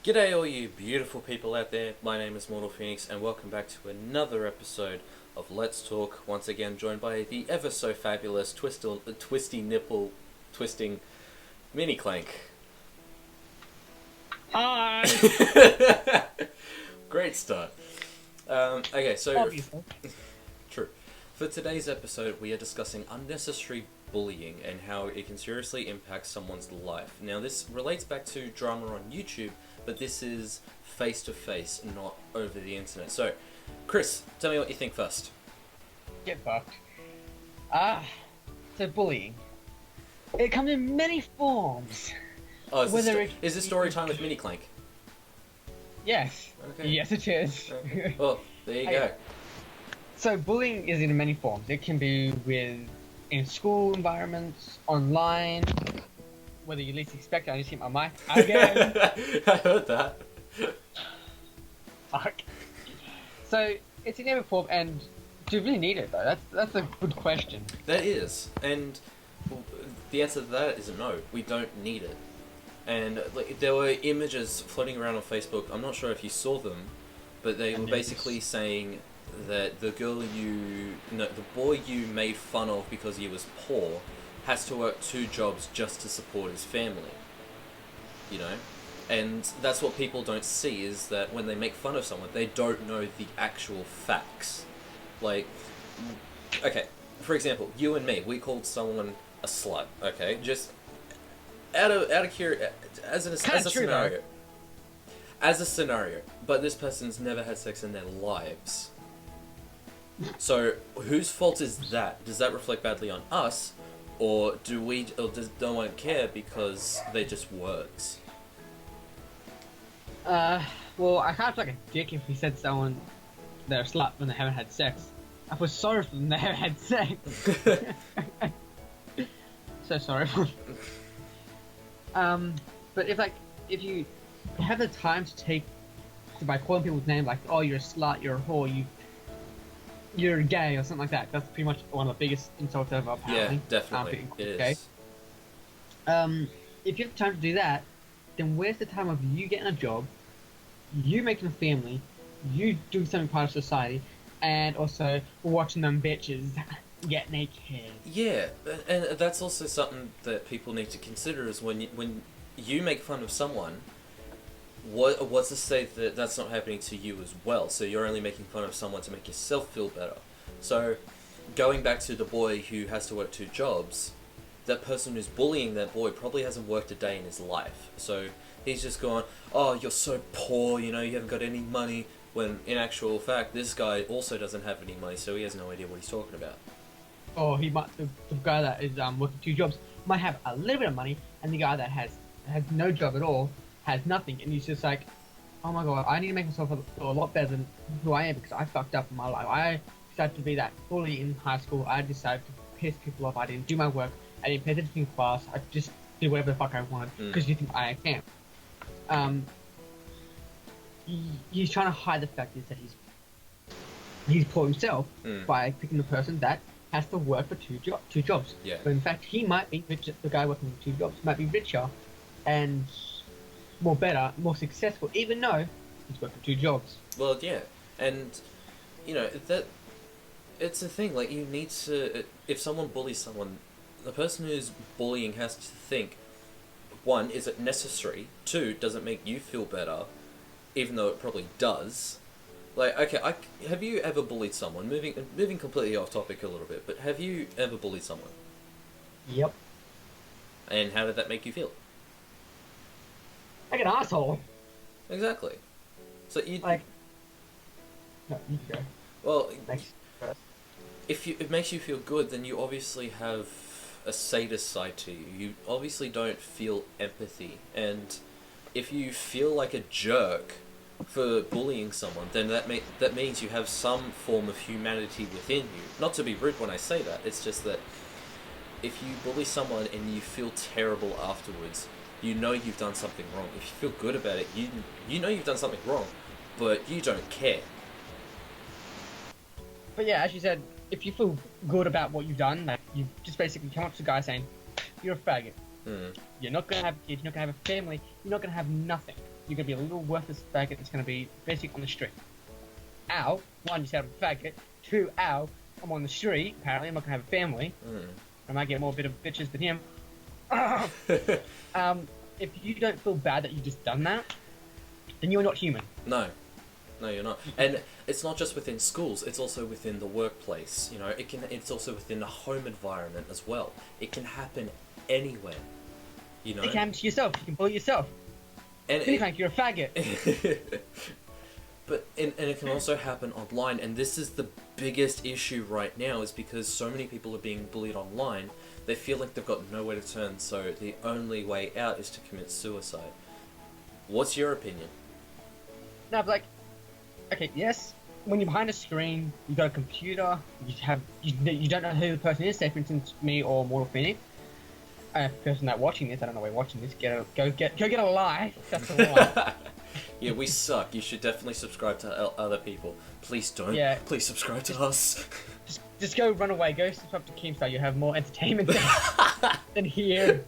G'day all you beautiful people out there, my name is Mortal Phoenix and welcome back to another episode of Let's Talk, once again joined by the ever so fabulous twisty nipple twisting MiniClank. Hi! Great start. Okay, so... Obviously. True. For today's episode we are discussing unnecessary bullying and how it can seriously impact someone's life. Now this relates back to drama on YouTube, but this is face to face, not over the internet. So, Chris, tell me what you think first. Get fucked. So bullying. It comes in many forms. Oh, Whether is this story time with MiniClank? Yes. Okay. Yes, it is. Okay. Well, there you go. Okay. So bullying is in many forms. It can be in school environments, online, whether you least expect it. I just hit my mic again. I heard that. Fuck. So it's in every form, and do you really need it though? That's a good question. That is, and the answer to that is no. We don't need it. And like, there were images floating around on Facebook. I'm not sure if you saw them, but they were basically saying that the boy you made fun of because he was poor has to work 2 jobs just to support his family. You know? And that's what people don't see, is that when they make fun of someone, they don't know the actual facts. Like, okay, for example, you and me, we called someone a slut, okay? Just out of curiosity, as a scenario. Though. As a scenario, but this person's never had sex in their lives. So, whose fault is that? Does that reflect badly on us? Or does no one care because they're just words? Well, I can't feel like a dick if we said someone they're a slut when they haven't had sex. I feel sorry for them they haven't had sex. So sorry for them. But if you have the time to take, by calling people's names like, oh, you're a slut, you're a whore, you're gay or something like that. That's pretty much one of the biggest insults ever, apparently. Yeah, definitely. It is. Okay. If you have time to do that, then where's the time of you getting a job, you making a family, you doing something part of society, and also watching them bitches get naked? Yeah, and that's also something that people need to consider, is when you make fun of someone, what's to say that that's not happening to you as well? So you're only making fun of someone to make yourself feel better. So going back to the boy who has to work 2 jobs, that person who's bullying that boy probably hasn't worked a day in his life. So he's just going, oh, you're so poor, you haven't got any money, when in actual fact this guy also doesn't have any money, so he has no idea what he's talking about. Or the guy that is working 2 jobs might have a little bit of money, and the guy that has no job at all has nothing, and he's just like, oh my god, I need to make myself a lot better than who I am because I fucked up in my life. I decided to be that bully in high school. I decided to piss people off. I didn't do my work. I didn't pay attention in class. I just did whatever the fuck I wanted because you think I can. He's trying to hide the fact is that he's poor himself by picking the person that has to work for 2 jobs. Yeah. But in fact, he might be richer. The guy working for 2 jobs might be richer and more better, more successful, even though he's working 2 jobs. Well, yeah, and that it's a thing. Like, you need to, if someone bullies someone, the person who's bullying has to think: 1, is it necessary? 2, does it make you feel better? Even though it probably does. Like, okay, have you ever bullied someone? Moving completely off topic a little bit, but have you ever bullied someone? Yep. And how did that make you feel? Like an asshole. Exactly. So you Like. No, you go. well, Next. if it makes you feel good, then you obviously have a sadist side to you. You obviously don't feel empathy, and if you feel like a jerk for bullying someone, then that means you have some form of humanity within you. Not to be rude when I say that, it's just that if you bully someone and you feel terrible afterwards, you know you've done something wrong. If you feel good about it, you know you've done something wrong, but you don't care. But yeah, as you said, if you feel good about what you've done, like you just basically come up to a guy saying, "You're a faggot. You're not gonna have kids. You're not gonna have a family. You're not gonna have nothing." you're gonna be a little worthless faggot that's gonna be basic on the street. Ow! One, you said I'm a faggot. Two, ow! I'm on the street. Apparently, I'm not gonna have a family. I might get more bit of bitches than him. If you don't feel bad that you just done that, then you're not human. No, you're not. And it's not just within schools; it's also within the workplace. You know, it's also within the home environment as well. It can happen anywhere. You know, it can happen to yourself. You can bully yourself. And MiniClank, you're a faggot. But and it can also happen online, and this is the biggest issue right now, is because so many people are being bullied online. They feel like they've got nowhere to turn, so the only way out is to commit suicide. What's your opinion? No, but like, okay, yes. When you're behind a screen, you got a computer. You don't know who the person is. Say, for instance, me or Mortal Phoenix. The person that watching this, I don't know why you're watching this. Go get a life. That's the one. Yeah, we suck. You should definitely subscribe to other people. Please don't. Yeah. Please subscribe to us. Just go run away. Go subscribe to Keemstar. You have more entertainment than here.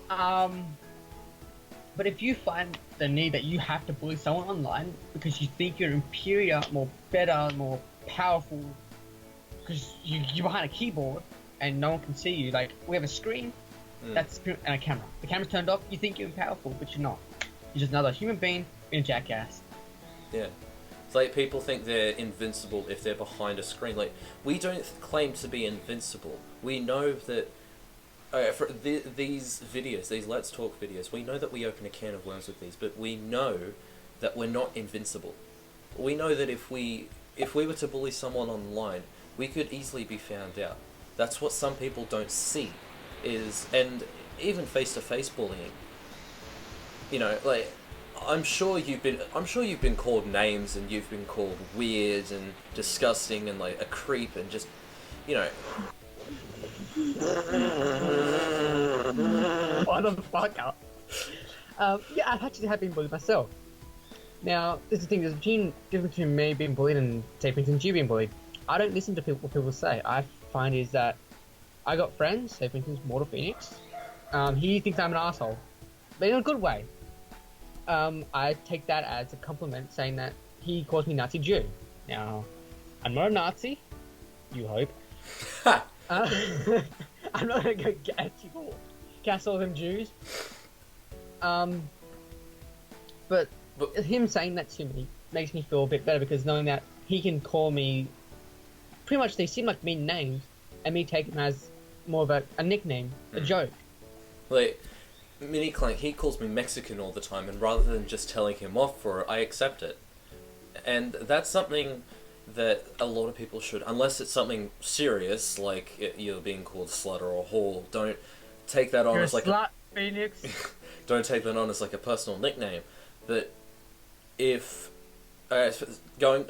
But if you find the need that you have to bully someone online because you think you're inferior, more better, more powerful, because you're behind a keyboard and no one can see you, like, we have a screen, that's and a camera. The camera's turned off, you think you're powerful, but you're not. You're just another human being being a jackass. Yeah. It's like people think they're invincible if they're behind a screen. Like, we don't claim to be invincible. We know that for these videos, these Let's Talk videos, we know that we open a can of worms with these, but we know that we're not invincible. We know that if we were to bully someone online, we could easily be found out. That's what some people don't see, and even face-to-face bullying. You know, like, I'm sure you've been called names, and you've been called weird and disgusting and like a creep and just, you know. What the fuck up? Yeah, I actually have been bullied myself. Now, this is the thing, there's a difference between me being bullied and, say, for instance, you being bullied. I don't listen to what people say. I find is that I got friends, say, for instance, Mortal Phoenix. He thinks I'm an asshole, but in a good way. I take that as a compliment, saying that he calls me Nazi Jew. Now, I'm not a Nazi, you hope. I'm not gonna go get people, cast all them Jews. But him saying that to me makes me feel a bit better, because knowing that he can call me, pretty much they seem like mean names, and me take them as more of a nickname, a joke. Like, MiniClank, he calls me Mexican all the time, and rather than just telling him off for it, I accept it. And that's something that a lot of people should, unless it's something serious, like you're being called a slut or a whore, don't take that on as like slut, Phoenix. Don't take that on as like a personal nickname. But if going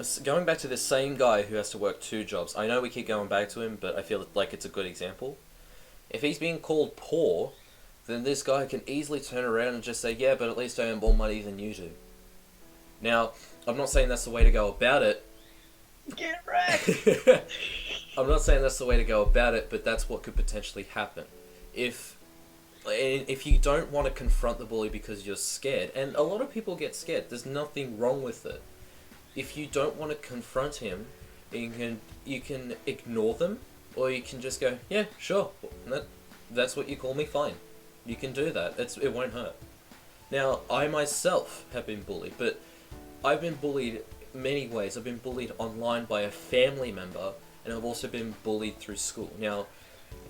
back to this same guy who has to work 2 jobs, I know we keep going back to him, but I feel like it's a good example. If he's being called poor, then this guy can easily turn around and just say, yeah, but at least I earn more money than you do. Now, I'm not saying that's the way to go about it. Get wrecked! I'm not saying that's the way to go about it, but that's what could potentially happen. If you don't want to confront the bully because you're scared, and a lot of people get scared, there's nothing wrong with it. If you don't want to confront him, you can ignore them, or you can just go, yeah, sure, that's what you call me, fine. You can do that, it won't hurt. Now, I myself have been bullied, but I've been bullied many ways. I've been bullied online by a family member, and I've also been bullied through school. Now,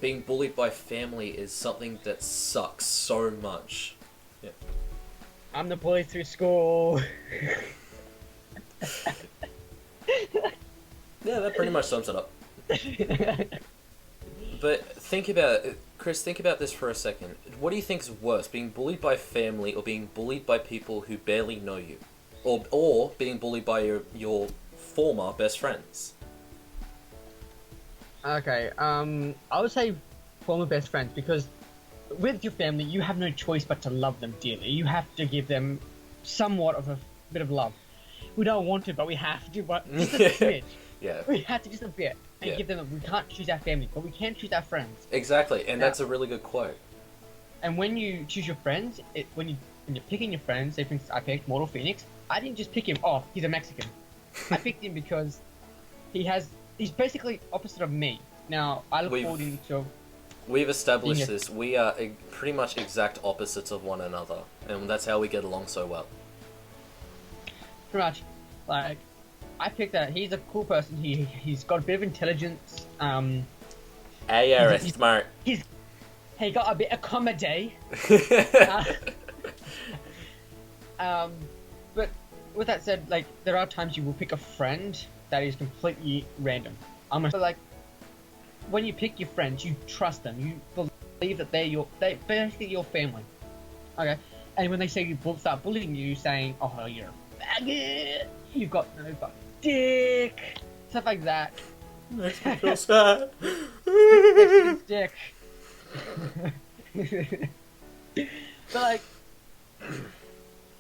being bullied by family is something that sucks so much. Yeah. I'm the bully through school. Yeah, that pretty much sums it up. But think about it, Chris, think about this for a second. What do you think is worse, being bullied by family or being bullied by people who barely know you? Or being bullied by your former best friends? Okay, I would say former best friends, because with your family, you have no choice but to love them dearly. You have to give them somewhat of a bit of love. We don't want to, but we have to, but just a smidge. Yeah. We have to just a bit, and give them, we can't choose our family, but we can choose our friends. Exactly, and that's a really good quote. And when you choose your friends, when you when you're picking your friends, say for instance, I picked Mortal Phoenix. I didn't just pick him. Oh, he's a Mexican. I picked him because he's basically opposite of me. Now I look forward to. We've established this. We are pretty much exact opposites of one another, and that's how we get along so well. Pretty much, like, I picked that he's a cool person. He's got a bit of intelligence. He's smart. He got a bit of comedy. But with that said, like, there are times you will pick a friend that is completely random. Like, when you pick your friends, you trust them. You believe that they're basically your family. Okay? And when they say start bullying you, saying, "Oh, you're a faggot, you've got no fucking dick," stuff like that. Makes me feel sad. Dick. But like,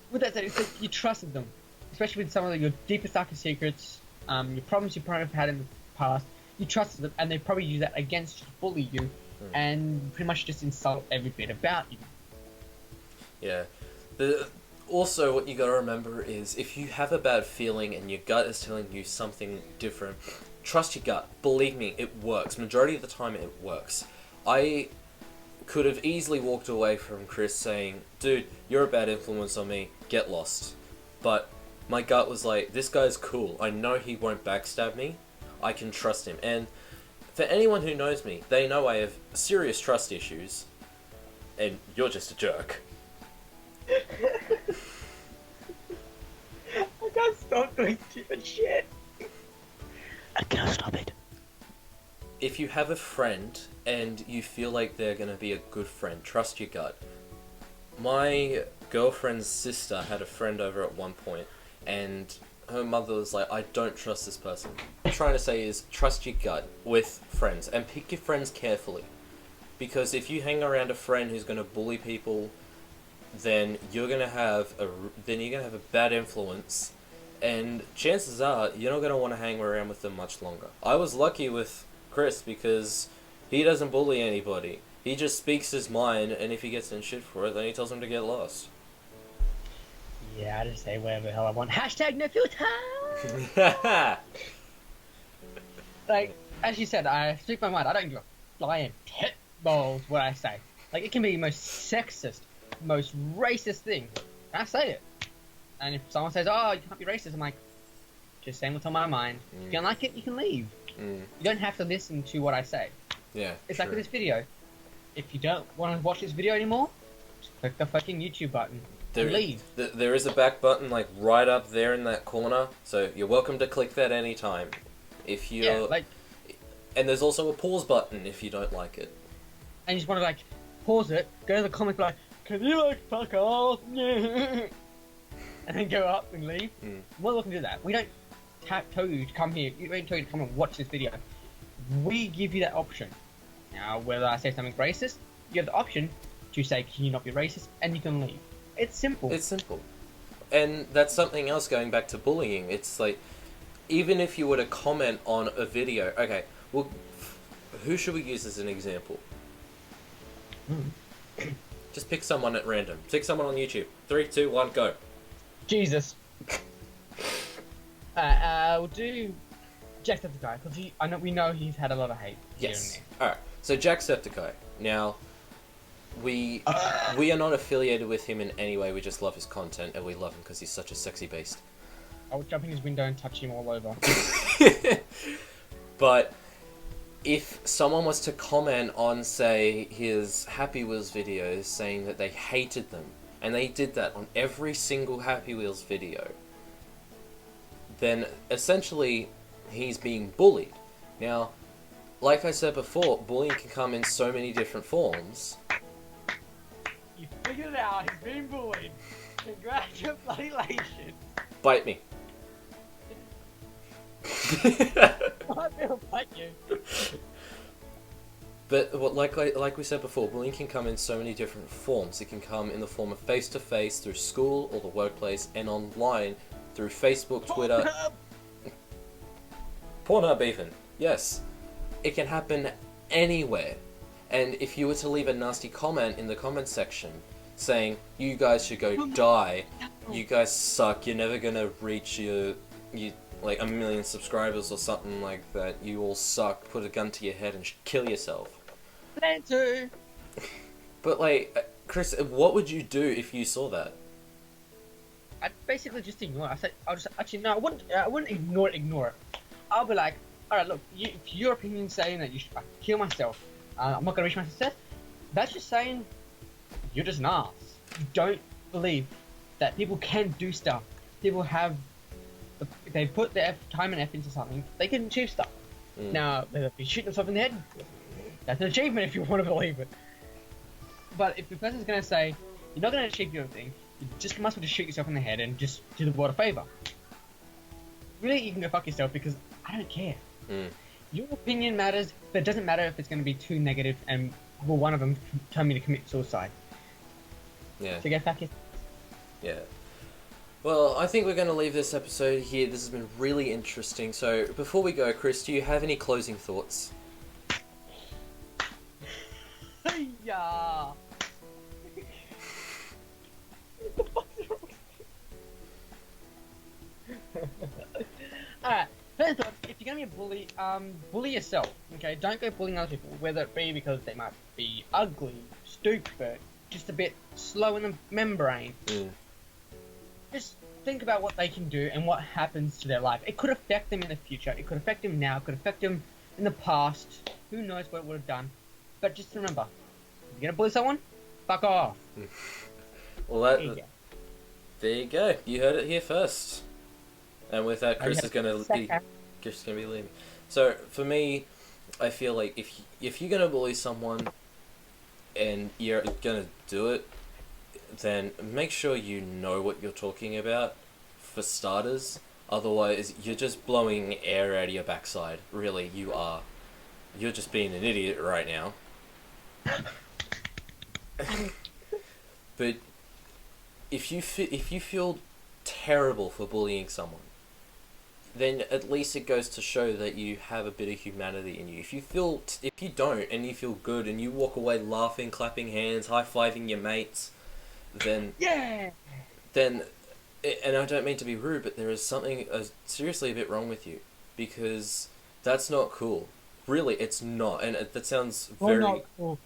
with that said, it's like you trusted them, especially with some of your deepest, darkest secrets, your problems you probably have had in the past. You trusted them, and they probably use that against you to bully you, and pretty much just insult every bit about you. Yeah. Also, what you gotta remember is, if you have a bad feeling and your gut is telling you something different, trust your gut. Believe me, it works. Majority of the time, it works. I could have easily walked away from Chris saying, "Dude, you're a bad influence on me. Get lost." But my gut was like, this guy's cool. I know he won't backstab me. I can trust him. And for anyone who knows me, they know I have serious trust issues. And you're just a jerk. I can't stop doing stupid shit. I can't stop it. If you have a friend and you feel like they're going to be a good friend, trust your gut. My girlfriend's sister had a friend over at one point, and her mother was like, "I don't trust this person." What I'm trying to say is, trust your gut with friends, and pick your friends carefully. Because if you hang around a friend who's going to bully people, then you're going to have a bad influence, and chances are you're not going to want to hang around with them much longer. I was lucky with Chris because he doesn't bully anybody. He just speaks his mind, and if he gets in shit for it, then he tells him to get lost. Yeah, I just say whatever the hell I want. Hashtag no filter! Like, as you said, I speak my mind. I don't give a flying tit balls what I say. Like, it can be the most sexist, most racist thing. I say it. And if someone says, "Oh, you can't be racist," I'm like, just saying what's on my mind. If you don't like it, you can leave. You don't have to listen to what I say. Yeah, it's like with this video. If you don't want to watch this video anymore, just click the fucking YouTube button and leave. There is a back button, like, right up there in that corner, so you're welcome to click that anytime. If you're... And there's also a pause button if you don't like it. And you just want to, like, pause it, go to the comments, like, "Can you, like, fuck off?" And then go up and leave. We're welcome to do that. We don't tell you to come here. We don't tell you to come and watch this video. We give you that option. Now, whether I say something racist, you have the option to say, "Can you not be racist?" and you can leave. It's simple. It's simple. And that's something else going back to bullying. It's like, even if you were to comment on a video... Okay, well, who should we use as an example? Just pick someone at random. Pick someone on YouTube. 3, 2, 1, go. Jesus. We'll do Jacksepticeye, because we know he's had a lot of hate. Yes. Alright, so Jacksepticeye. Now, we are not affiliated with him in any way, we just love his content, and we love him because he's such a sexy beast. I would jump in his window and touch him all over. But if someone was to comment on, say, his Happy Wheels videos saying that they hated them, and they did that on every single Happy Wheels video, then essentially he's being bullied. Now, like I said before, bullying can come in so many different forms. You figured it out, he's being bullied. Congratulations. Bite me. I will bite you. But like we said before, bullying can come in so many different forms. It can come in the form of face-to-face, through school or the workplace, and online through Facebook, Twitter... Pornhub even. Yes. It can happen anywhere. And if you were to leave a nasty comment in the comment section saying, you guys should go die, you guys suck, you're never gonna reach your like 1 million subscribers or something like that, you all suck, put a gun to your head and kill yourself. Plan to. But like, Chris, what would you do if you saw that? I'd basically just ignore it. I'll just actually no, I wouldn't ignore it. I'll be like, alright, look, if your opinion saying that you should kill myself, I'm not gonna reach my success. That's just saying you're just an ass. You don't believe that people can do stuff. People have, if they put their time and effort into something, they can achieve stuff. Now, if you shoot themselves in the head, that's an achievement if you want to believe it. But if the person's gonna say you're not gonna achieve your thing, you just must well just shoot yourself in the head and just do the world a favor. Really, you can go fuck yourself because I don't care. Your opinion matters, but it doesn't matter if it's going to be too negative and will one of them tell me to commit suicide. Yeah. So go fuck yourself. Yeah. Well, I think we're going to leave this episode here. This has been really interesting. So before we go, Chris, do you have any closing thoughts? Yeah. Alright, first off, if you're gonna be a bully, bully yourself, okay? Don't go bullying other people, whether it be because they might be ugly, stupid, just a bit slow in the membrane. Just think about what they can do and what happens to their life. It could affect them in the future, it could affect them now, it could affect them in the past. Who knows what it would have done. But just remember, if you're gonna bully someone, fuck off. Well, there you go. You heard it here first. And with that, Chris is gonna be leaving. So for me, I feel like if you're gonna bully someone and you're gonna do it, then make sure you know what you're talking about, for starters. Otherwise, you're just blowing air out of your backside. Really, you are. You're just being an idiot right now. But if you feel terrible for bullying someone, then at least it goes to show that you have a bit of humanity in you. If you don't, and you feel good, and you walk away laughing, clapping hands, high-fiving your mates, then and I don't mean to be rude, but there is something seriously a bit wrong with you, because that's not cool. Really, it's not, and that sounds very. Not cool.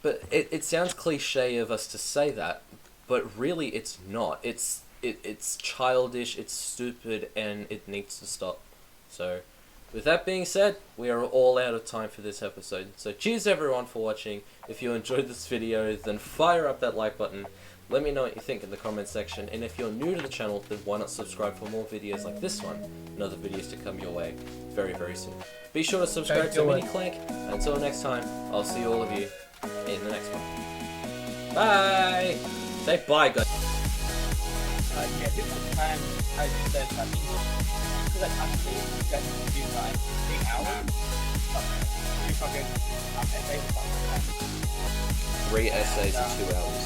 But it sounds cliche of us to say that, but really it's not. It's childish, it's stupid, and it needs to stop. So, with that being said, we are all out of time for this episode. So cheers everyone for watching. If you enjoyed this video, then fire up that like button. Let me know what you think in the comments section. And if you're new to the channel, then why not subscribe for more videos like this one and other videos to come your way very, very soon. Be sure to subscribe to MiniClank. Until next time, I'll see all of you in the next one. Bye! Say bye, guys. Yeah, this time I said because I actually got to do like 3 hours. You fucking essays or something like that. 3 essays in 2 hours.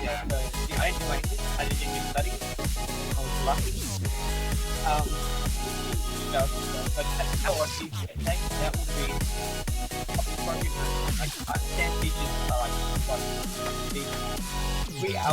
Yeah, so yeah, I didn't do anything. I didn't do studies. I was lucky. No, but that's how I teach it. That would be like I understand teachers are like 3 hours.